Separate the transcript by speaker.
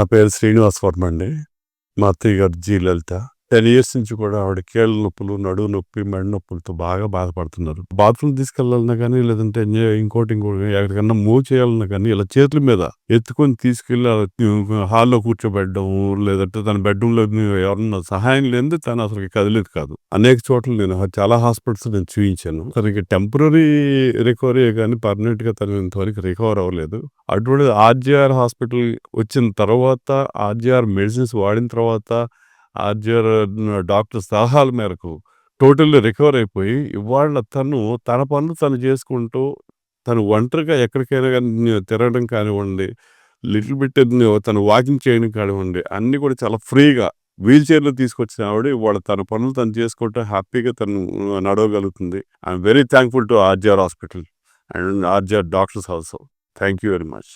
Speaker 1: నా పేరు శ్రీనివాస్ వర్మ అండి. మా అత్తయ్య గారు జి. లలిత. 10 ఇయర్స్ నుంచి కూడా ఆవిడ కీళ్ళ నొప్పులు, నడుము నొప్పి, మెడ నొప్పులతో బాగా బాధపడుతున్నారు. బాత్రూమ్ తీసుకెళ్ళాలన్నా కానీ, లేదంటే ఇంకోటి ఎక్కడికన్నా మూవ్ చేయాలన్నా కానీ, ఇలా చేతుల మీద ఎత్తుకొని తీసుకెళ్ళి హాల్‌లో కూర్చోబెట్టడం, లేదంటే తన బెడ్‌రూమ్‌లో ఎవరన్నా సహాయం లేనిదే తను అసలు కదిలేది కాదు. అనేక చోట్ల నేను చాలా హాస్పిటల్స్ నేను చూయించాను. తనకి టెంపరరీ రికవరీయే గానీ పర్మనెంట్‌గా తను ఇంతవరకు రికవర్ అవ్వలేదు. అటువంటి ఆర్‌జీఆర్ హాస్పిటల్ వచ్చిన తర్వాత, ఆర్‌జీఆర్ మెడిసిన్స్ వాడిన తర్వాత, ఆర్‌జీఆర్ డాక్టర్ సలహాల మేరకు టోటల్లీ రికవర్ అయిపోయి, ఇవాళ తను తన పనులు తను చేసుకుంటూ, తను ఒంటరిగా ఎక్కడికైనా గానీ తిరగడం కానివ్వండి, లిటిల్ బిట్ తను వాకింగ్ చేయడం కానివ్వండి, అన్నీ కూడా చాలా ఫ్రీగా వీల్ చైర్‌లో తీసుకొచ్చిన ఆవిడ ఇవాళ తన పనులు తను చేసుకుంటూ హ్యాపీగా తను నడవగలుగుతుంది. I'm very thankful to RGR hospital and RGR doctors also. Thank you very much.